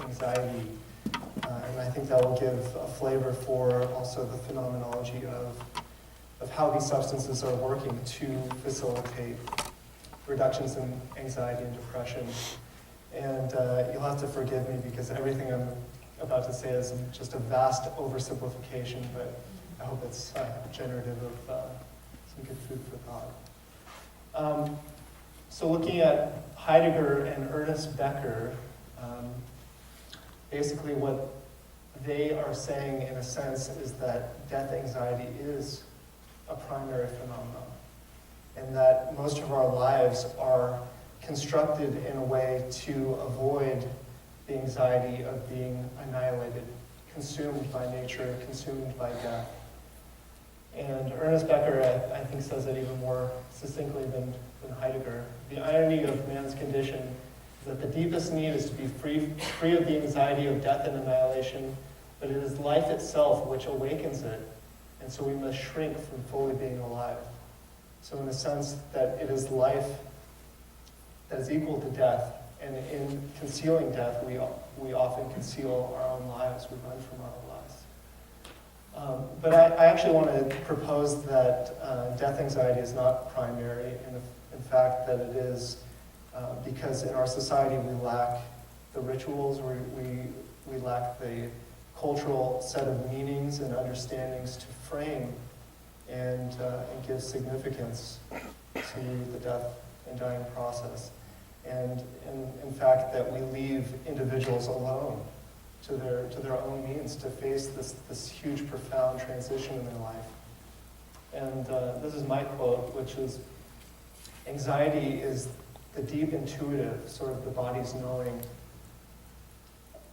anxiety. And I think that will give a flavor for also the phenomenology of how these substances are working to facilitate reductions in anxiety and depression. And you'll have to forgive me because everything I'm about to say is just a vast oversimplification, but I hope it's generative of some good food for thought. So looking at Heidegger and Ernest Becker, basically what they are saying in a sense is that death anxiety is a primary phenomenon, and that most of our lives are constructed in a way to avoid the anxiety of being annihilated, consumed by nature, consumed by death. And Ernest Becker, I think, says it even more succinctly than Heidegger. The irony of man's condition is that the deepest need is to be free of the anxiety of death and annihilation, but it is life itself which awakens it, and so we must shrink from fully being alive. So in the sense that it is life that is equal to death, and in concealing death, we often conceal our own lives, we run from our lives. But I actually want to propose that death anxiety is not primary, and in fact that it is because in our society we lack the rituals, we lack the cultural set of meanings and understandings to frame and give significance to the death and dying process. And in fact that we leave individuals alone to their own means to face this huge, profound transition in their life. And this is my quote, which is, "Anxiety is the deep intuitive, sort of the body's knowing,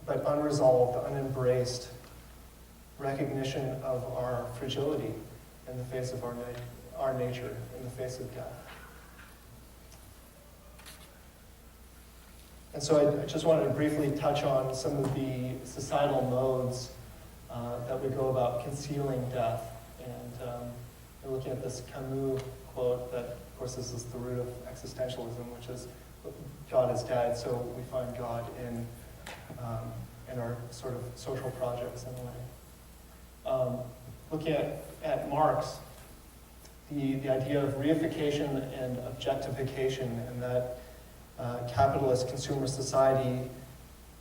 but unresolved, unembraced recognition of our fragility in the face of our nature, in the face of death." And so I just wanted to briefly touch on some of the societal modes that we go about concealing death. And we're looking at this Camus quote that, of course, this is the root of existentialism, which is God is dead, so we find God in our sort of social projects in a way. Looking at Marx, the idea of reification and objectification, and that capitalist consumer society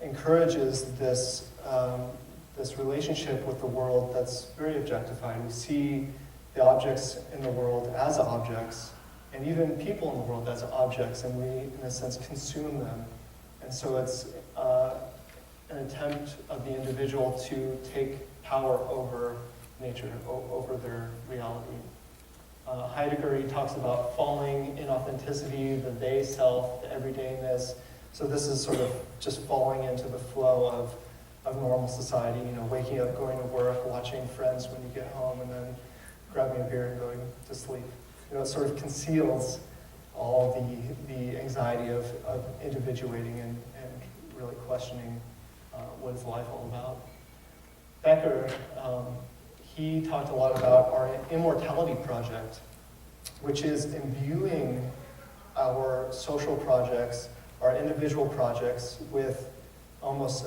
encourages this relationship with the world that's very objectified. We see the objects in the world as objects, and even people in the world as objects, and we, in a sense, consume them. And so it's an attempt of the individual to take power over nature, over their reality. Heidegger, he talks about falling in authenticity, the they self, the everydayness. So this is sort of just falling into the flow of normal society, waking up, going to work, watching Friends when you get home, and then grabbing a beer and going to sleep. It sort of conceals all the anxiety of individuating and really questioning what is life all about. Becker, he talked a lot about our immortality project, which is imbuing our social projects, our individual projects, with almost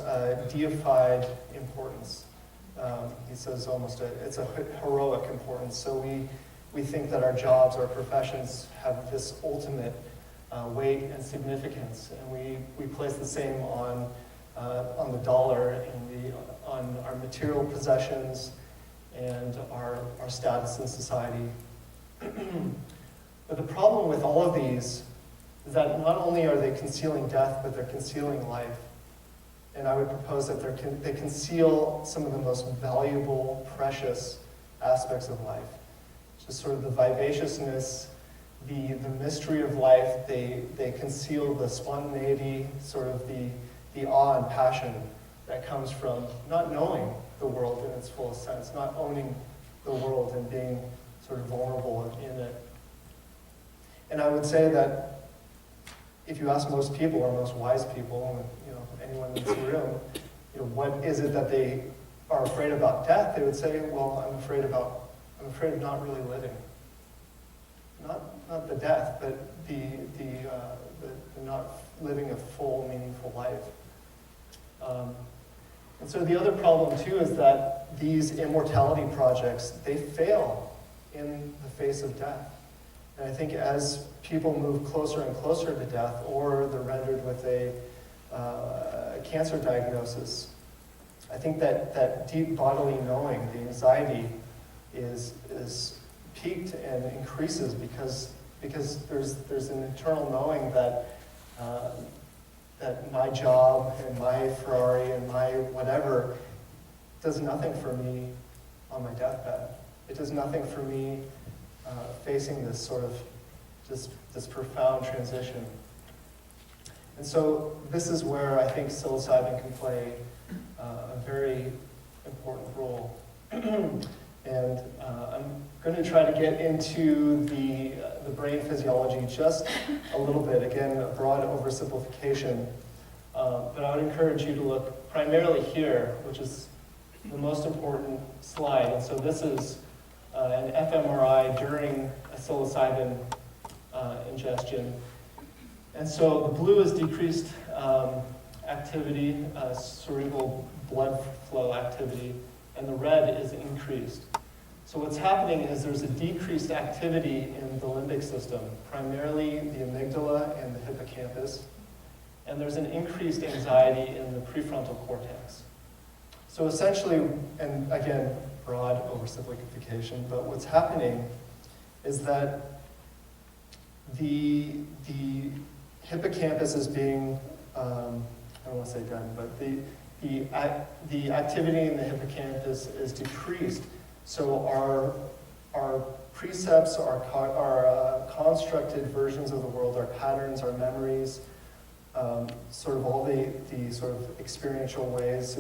deified importance. He says it's a heroic importance. So we think that our jobs, our professions have this ultimate weight and significance, and we place the same on the dollar and on our material possessions and our status in society. But the problem with all of these is that not only are they concealing death, but they're concealing life. And I would propose that they conceal some of the most valuable, precious aspects of life. Just sort of the vivaciousness, the mystery of life. They conceal the spontaneity, sort of the awe and passion that comes from not knowing the world in its fullest sense, not owning the world and being sort of vulnerable in it. And I would say that if you ask most people, or most wise people, anyone in this room, what is it that they are afraid about death? They would say, well, I'm afraid of not really living. Not the death, but the not living a full, meaningful life. And so the other problem too is that these immortality projects, they fail in the face of death. And I think as people move closer and closer to death, or they're rendered with a cancer diagnosis, I think that deep bodily knowing, the anxiety, is peaked and increases because there's an internal knowing that that my job and my Ferrari and my whatever does nothing for me on my deathbed. It does nothing for me facing this sort of this profound transition. And so this is where I think psilocybin can play a very important role. And I'm going to try to get into the brain physiology just a little bit. Again, a broad oversimplification. But I would encourage you to look primarily here, which is the most important slide. And so this is an fMRI during a psilocybin ingestion. And so the blue is decreased activity, cerebral blood flow activity, and the red is increased. So what's happening is there's a decreased activity in the limbic system, primarily the amygdala and the hippocampus, and there's an increased anxiety in the prefrontal cortex. So essentially, and again, broad oversimplification, but what's happening is that the hippocampus is being, I don't want to say done, but the activity in the hippocampus is decreased. So our precepts, our constructed versions of the world, our patterns, our memories, sort of all the sort of experiential ways